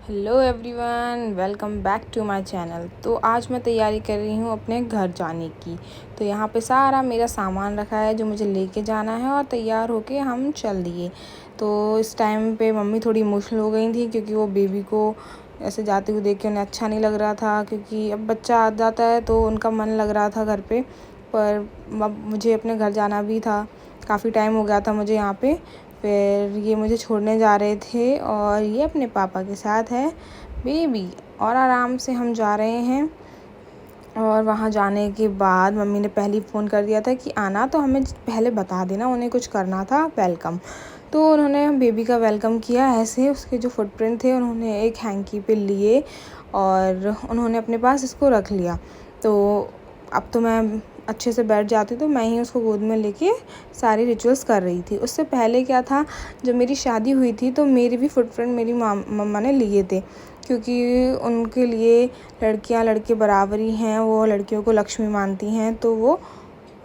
Hello everyone, welcome back to my channel. तो आज मैं तैयारी कर रही हूँ अपने घर जाने की। तो यहाँ पे सारा मेरा सामान रखा है जो मुझे लेके जाना है और तैयार होके हम चल दिए। तो इस टाइम पे मम्मी थोड़ी इमोशनल हो गई थी क्योंकि वो बेबी को ऐसे जाते हुए देख के उन्हें अच्छा नहीं लग रहा था, क्योंकि अब बच्चा आ जाता है तो उनका मन लग रहा था घर पे। पर अब मुझे अपने घर जाना भी था, काफ़ी टाइम हो गया था मुझे यहाँ पे। फिर ये मुझे छोड़ने जा रहे थे और ये अपने पापा के साथ है बेबी, और आराम से हम जा रहे हैं। और वहाँ जाने के बाद मम्मी ने पहले फ़ोन कर दिया था कि आना, तो हमें पहले बता देना, उन्हें कुछ करना था वेलकम। तो उन्होंने बेबी का वेलकम किया ऐसे। उसके जो फुटप्रिंट थे उन्होंने एक हैंकी पे लिए और उन्होंने अपने पास इसको रख लिया। तो अब तो मैं अच्छे से बैठ जाती, तो मैं ही उसको गोद में लेके सारी रिचुअल्स कर रही थी। उससे पहले क्या था, जब मेरी शादी हुई थी तो मेरी भी फुटप्रिंट मेरी मम्मा ने लिए थे, क्योंकि उनके लिए लड़कियां लड़के बराबर ही हैं, वो लड़कियों को लक्ष्मी मानती हैं। तो वो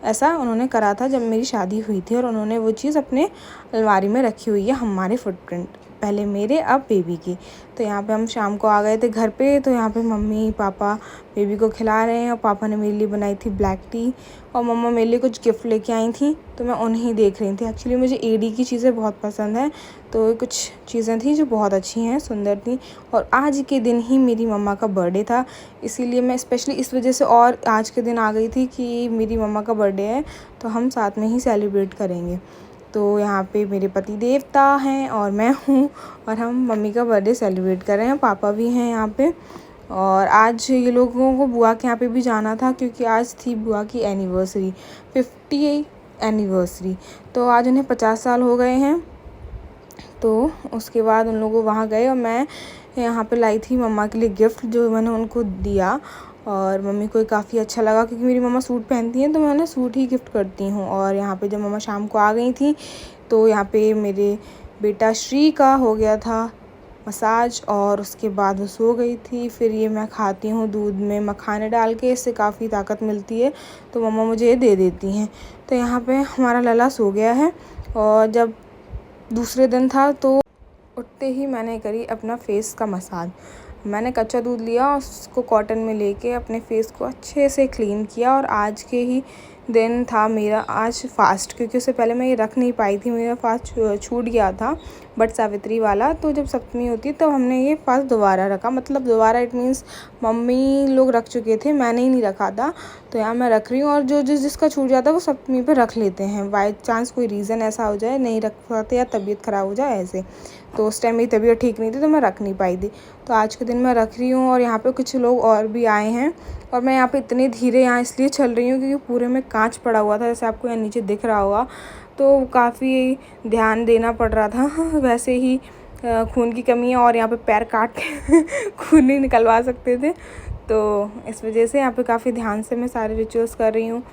ऐसा उन्होंने करा था जब मेरी शादी हुई थी, और उन्होंने वो चीज़ अपने अलमारी में रखी हुई है, हमारे फुटप्रिंट, पहले मेरे अब बेबी की। तो यहाँ पे हम शाम को आ गए थे घर पे। तो यहाँ पे मम्मी पापा बेबी को खिला रहे हैं और पापा ने मेरे लिए बनाई थी ब्लैक टी, और मम्मा मेरे लिए कुछ गिफ्ट लेके आई थी, तो मैं उन्हें देख रही थी। एक्चुअली मुझे एडी की चीज़ें बहुत पसंद हैं, तो कुछ चीज़ें थी जो बहुत अच्छी हैं, सुंदर थी। और आज के दिन ही मेरी मम्मा का बर्थडे था, इसीलिए मैं स्पेशली इस वजह से और आज के दिन आ गई थी कि मेरी मम्मा का बर्थडे है, तो हम साथ में ही सेलिब्रेट करेंगे। तो यहाँ पे मेरे पति देवता हैं और मैं हूँ, और हम मम्मी का बर्थडे सेलिब्रेट कर रहे हैं। पापा भी हैं यहाँ पे। और आज ये लोगों को बुआ के यहाँ पे भी जाना था, क्योंकि आज थी बुआ की एनिवर्सरी, 50 एनिवर्सरी। तो आज उन्हें 50 साल हो गए हैं। तो उसके बाद उन लोगों वहाँ गए और मैं यहाँ पे लाई थी मम्मा के लिए गिफ्ट, जो मैंने उनको दिया। और मम्मी को काफ़ी अच्छा लगा, क्योंकि मेरी मम्मा सूट पहनती हैं, तो मैं उन्हें सूट ही गिफ्ट करती हूँ। और यहाँ पे जब मम्मा शाम को आ गई थी, तो यहाँ पे मेरे बेटा श्री का हो गया था मसाज, और उसके बाद वो सो गई थी। फिर ये मैं खाती हूँ दूध में मखाने डाल के, इससे काफ़ी ताकत मिलती है, तो मम्मा मुझे ये दे देती हैं। तो यहाँ पे हमारा लला सो गया है। और जब दूसरे दिन था तो उठते ही मैंने करी अपना फेस का मसाज। मैंने कच्चा दूध लिया और उसको कॉटन में लेके अपने फेस को अच्छे से क्लीन किया। और आज के ही दिन था मेरा आज फास्ट, क्योंकि उससे पहले मैं ये रख नहीं पाई थी, मेरा फास्ट छूट गया था बट सावित्री वाला। तो जब सप्तमी होती है तो हमने ये फास्ट दोबारा रखा, मतलब दोबारा इट मीन्स मम्मी लोग रख चुके थे, मैंने ही नहीं रखा था। तो यहाँ मैं रख रही हूँ, और जो जिसका छूट जाता है वो सप्तमी पे रख लेते हैं, बाई चांस कोई रीज़न ऐसा हो जाए नहीं रख पाते या तबीयत ख़राब हो जाए ऐसे। तो उस टाइम मेरी तबीयत ठीक नहीं थी, तो मैं रख नहीं पाई थी। तो आज के दिन मैं रख रही हूँ। और यहाँ पे कुछ लोग और भी आए हैं, और मैं यहाँ पे इतनी धीरे यहाँ इसलिए चल रही हूँ क्योंकि पूरे में कांच पड़ा हुआ था, जैसे आपको यहाँ नीचे दिख रहा होगा। तो काफ़ी ध्यान देना पड़ रहा था। वैसे ही खून की कमी है, और यहाँ पे पैर काट के खून नहीं निकलवा सकते थे, तो इस वजह से यहाँ पे काफ़ी ध्यान से मैं सारे रिचुअल्स कर रही हूँ।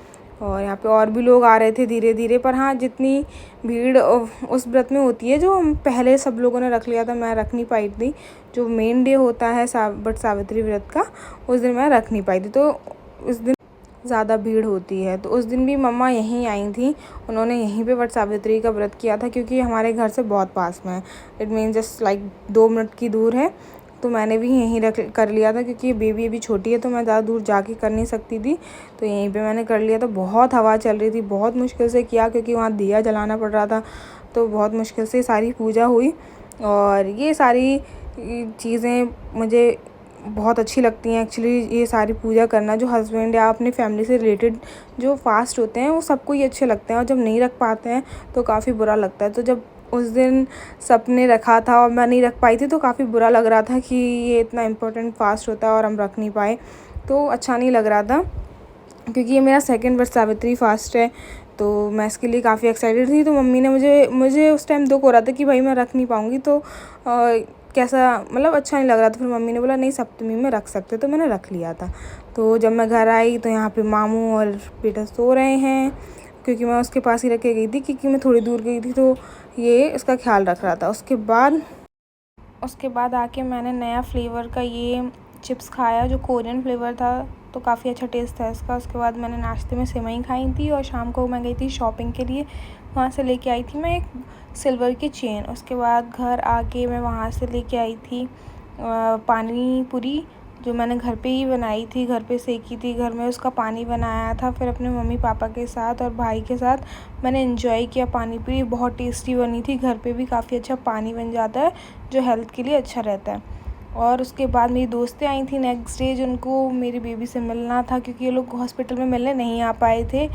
और यहाँ पे और भी लोग आ रहे थे धीरे धीरे, पर हाँ जितनी भीड़ उस व्रत में होती है, जो हम पहले सब लोगों ने रख लिया था, मैं रख नहीं पाई थी। जो मेन डे होता है बट सावित्री व्रत का, उस दिन मैं रख नहीं पाई थी, तो उस दिन ज़्यादा भीड़ होती है। तो उस दिन भी मम्मा यहीं आई थी, उन्होंने यहीं पे वट सावित्री का व्रत किया था, क्योंकि हमारे घर से बहुत पास में है, it mean just like 2 minute की दूर है। तो मैंने भी यहीं रख कर लिया था, क्योंकि बेबी अभी छोटी है, तो मैं ज़्यादा दूर जाके कर नहीं सकती थी, तो यहीं पे मैंने कर लिया था। बहुत हवा चल रही थी, बहुत मुश्किल से किया, क्योंकि वहाँ दिया जलाना पड़ रहा था, तो बहुत मुश्किल से सारी पूजा हुई। और ये सारी चीज़ें मुझे बहुत अच्छी लगती हैं एक्चुअली, ये सारी पूजा करना। जो हस्बैंड या अपनी फैमिली से रिलेटेड जो फास्ट होते हैं वो सबको ही अच्छे लगते हैं, और जब नहीं रख पाते हैं तो काफ़ी बुरा लगता है। तो जब उस दिन सबने रखा था और मैं नहीं रख पाई थी, तो काफ़ी बुरा लग रहा था कि ये इतना इम्पोर्टेंट फास्ट होता है और हम रख नहीं पाए, तो अच्छा नहीं लग रहा था। क्योंकि ये मेरा सेकंड वट सावित्री फास्ट है, तो मैं इसके लिए काफ़ी एक्साइटेड थी। तो मम्मी ने मुझे उस टाइम दुख हो रहा था कि भाई मैं रख नहीं पाऊँगी, तो कैसा मतलब अच्छा नहीं लग रहा था। फिर मम्मी ने बोला नहीं सप्तमी में रख सकते, तो मैंने रख लिया था। तो जब मैं घर आई तो यहाँ पे मामू और बेटा सो रहे हैं, क्योंकि मैं उसके पास ही रख के गई थी, क्योंकि मैं थोड़ी दूर गई थी, तो ये इसका ख्याल रख रहा था। उसके बाद आके मैंने नया फ्लेवर का ये चिप्स खाया, जो कोरियन फ्लेवर था, तो काफ़ी अच्छा टेस्ट था इसका। उसके बाद मैंने नाश्ते में सेवई खाई थी, और शाम को मैं गई थी शॉपिंग के लिए, वहाँ से लेके आई थी मैं एक सिल्वर की चेन। उसके बाद घर आके मैं वहाँ से लेके आई थी पानी पूरी जो मैंने घर पे ही बनाई थी, घर पे सेकी थी, घर में उसका पानी बनाया था। फिर अपने मम्मी पापा के साथ और भाई के साथ मैंने एंजॉय किया पानी पूरी। बहुत टेस्टी बनी थी। घर पे भी काफ़ी अच्छा पानी बन जाता है जो हेल्थ के लिए अच्छा रहता है। और उसके बाद मेरी दोस्तें आई थी नेक्स्ट डे, जिनको मेरी बेबी से मिलना था, क्योंकि ये लोग हॉस्पिटल में मिलने नहीं आ पाए थे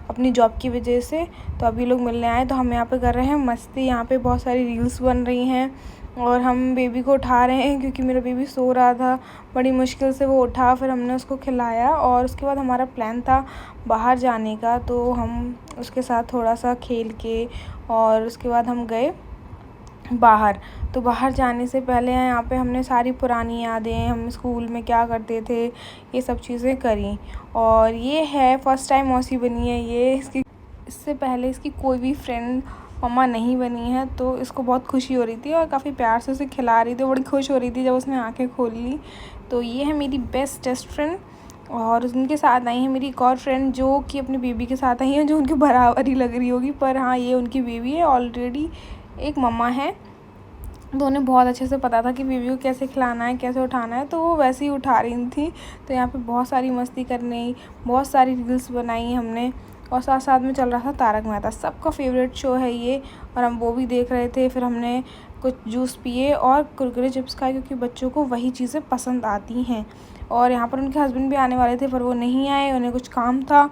अपनी जॉब की वजह से। तो अभी लोग मिलने आए, तो हम यहाँ पे कर रहे हैं मस्ती। यहाँ पे बहुत सारी रील्स बन रही हैं और हम बेबी को उठा रहे हैं, क्योंकि मेरा बेबी सो रहा था। बड़ी मुश्किल से वो उठा, फिर हमने उसको खिलाया और उसके बाद हमारा प्लान था बाहर जाने का। तो हम उसके साथ थोड़ा सा खेल के और उसके बाद हम गए बाहर। तो बाहर जाने से पहले यहाँ पे हमने सारी पुरानी यादें, हम स्कूल में क्या करते थे, ये सब चीज़ें करी। और ये है फर्स्ट टाइम मौसी बनी है ये। इससे पहले इसकी कोई भी फ्रेंड मम्मा नहीं बनी है, तो इसको बहुत खुशी हो रही थी और काफ़ी प्यार से उसे खिला रही थी। बड़ी खुश हो रही थी जब उसने आंखें खोल ली। तो ये है मेरी बेस्ट फ्रेंड। और उनके साथ आई है मेरी एक और फ्रेंड, जो कि अपनी बेबी के साथ आई है, जो उनके बराबर ही लग रही होगी, पर हाँ ये उनकी बेबी है, ऑलरेडी एक मम्मा है। तो उन्हें बहुत अच्छे से पता था कि बेबी को कैसे खिलाना है, कैसे उठाना है, तो वो वैसे ही उठा रही थी। तो यहाँ पे बहुत सारी मस्ती करनी, बहुत सारी रील्स बनाई हमने। और साथ साथ में चल रहा था तारक मेहता, सबका फेवरेट शो है ये, और हम वो भी देख रहे थे। फिर हमने कुछ जूस पिए और कुरकुरे चिप्स खाए, क्योंकि बच्चों को वही चीज़ें पसंद आती हैं। और यहाँ पर उनके हस्बैंड भी आने वाले थे, पर वो नहीं आए, उन्हें कुछ काम था।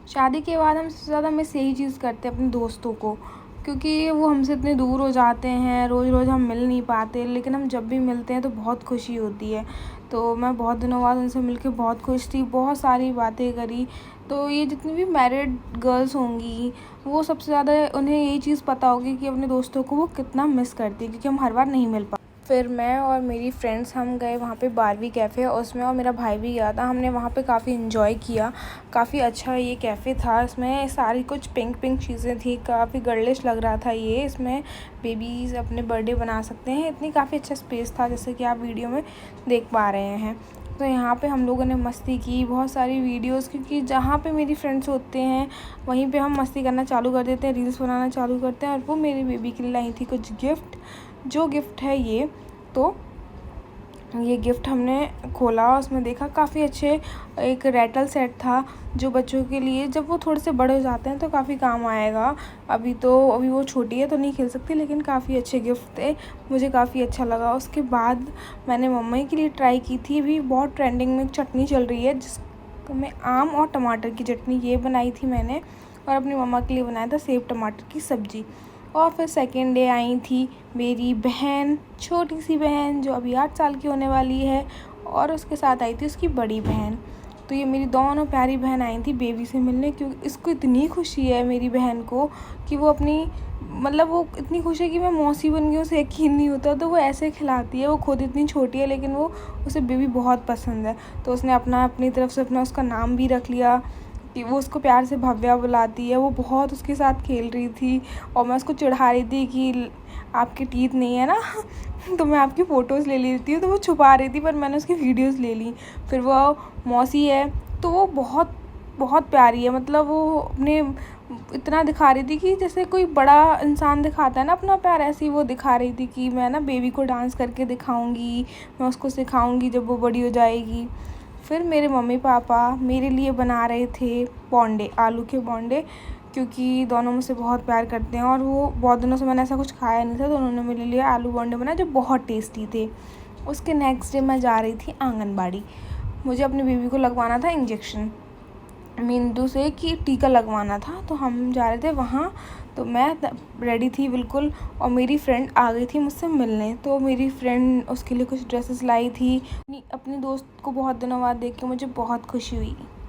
शादी के बाद हम सबसे ज़्यादा मिस यही चीज़ करते हैं अपने दोस्तों को, क्योंकि वो हमसे इतने दूर हो जाते हैं, रोज़ रोज़ हम मिल नहीं पाते, लेकिन हम जब भी मिलते हैं तो बहुत खुशी होती है। तो मैं बहुत दिनों बाद उनसे मिलके बहुत खुश थी, बहुत सारी बातें करी। तो ये जितनी भी मैरिड गर्ल्स होंगी, वो सबसे ज़्यादा उन्हें यही चीज़ पता होगी कि अपने दोस्तों को वो कितना मिस करती है, क्योंकि हम हर बार नहीं मिल पाते। फिर मैं और मेरी फ्रेंड्स हम गए वहाँ पे बारबी कैफ़े, और उसमें और मेरा भाई भी गया था। हमने वहाँ पे काफ़ी एंजॉय किया। काफ़ी अच्छा ये कैफ़े था। इसमें सारी कुछ पिंक पिंक चीज़ें थी, काफ़ी गर्लिश लग रहा था ये। इसमें बेबीज़ अपने बर्थडे बना सकते हैं, इतनी काफ़ी अच्छा स्पेस था, जैसे कि आप वीडियो में देख पा रहे हैं। तो यहाँ पे हम लोगों ने मस्ती की, बहुत सारी वीडियोस, क्योंकि जहाँ पे मेरी फ्रेंड्स होते हैं वहीं पे हम मस्ती करना चालू कर देते हैं, रील्स बनाना चालू करते हैं। और वो मेरी बेबी के लिए लाई थी कुछ गिफ्ट, जो गिफ्ट है ये। तो ये गिफ्ट हमने खोला, उसमें देखा काफ़ी अच्छे एक रैटल सेट था, जो बच्चों के लिए जब वो थोड़े से बड़े हो जाते हैं तो काफ़ी काम आएगा। अभी वो छोटी है तो नहीं खेल सकती, लेकिन काफ़ी अच्छे गिफ्ट थे, मुझे काफ़ी अच्छा लगा। उसके बाद मैंने मम्मी के लिए ट्राई की थी, अभी बहुत ट्रेंडिंग में चटनी चल रही है जिसमें आम और टमाटर की चटनी, ये बनाई थी मैंने। और अपनी मम्मा के लिए बनाया था सेब टमाटर की सब्ज़ी। और फिर सेकेंड डे आई थी मेरी बहन, छोटी सी बहन, जो अभी 8 साल की होने वाली है, और उसके साथ आई थी उसकी बड़ी बहन। तो ये मेरी दोनों प्यारी बहन आई थी बेबी से मिलने, क्योंकि इसको इतनी खुशी है मेरी बहन को कि वो अपनी वो इतनी खुश है कि मैं मौसी बन गई, उसे यकीन नहीं होता। तो वो ऐसे खिलाती है, वो खुद इतनी छोटी है लेकिन उसे बेबी बहुत पसंद है। तो उसने अपनी तरफ से उसका नाम भी रख लिया, कि वो उसको प्यार से भव्या बुलाती है। वो बहुत उसके साथ खेल रही थी, और मैं उसको चिढ़ा रही थी कि आपके टीथ नहीं है ना तो मैं आपकी फ़ोटोज़ ले लेती हूँ। तो वो छुपा रही थी, पर मैंने उसकी वीडियोज़ ले ली। फिर वो मौसी है, तो वो बहुत बहुत प्यारी है, वो अपने इतना दिखा रही थी कि जैसे कोई बड़ा इंसान दिखाता है ना अपना प्यार, ऐसे ही वो दिखा रही थी कि मैं ना बेबी को डांस करके दिखाऊंगी, मैं उसको सिखाऊंगी जब वो बड़ी हो जाएगी। फिर मेरे मम्मी पापा मेरे लिए बना रहे थे बोंडे, आलू के बोंडे, क्योंकि दोनों मुझसे बहुत प्यार करते हैं, और वो बहुत दिनों से मैंने ऐसा कुछ खाया नहीं था, तो उन्होंने मेरे लिए आलू बोंडे बनाए जो बहुत टेस्टी थे। उसके नेक्स्ट डे मैं जा रही थी आंगनबाड़ी, मुझे अपनी बेबी को लगवाना था इंजेक्शन मिंदू से, कि टीका लगवाना था। तो हम जा रहे थे वहाँ, तो मैं रेडी थी बिल्कुल, और मेरी फ्रेंड आ गई थी मुझसे मिलने। तो मेरी फ्रेंड उसके लिए कुछ ड्रेसेस लाई थी। अपनी दोस्त को बहुत दिनों बाद देख के मुझे बहुत खुशी हुई।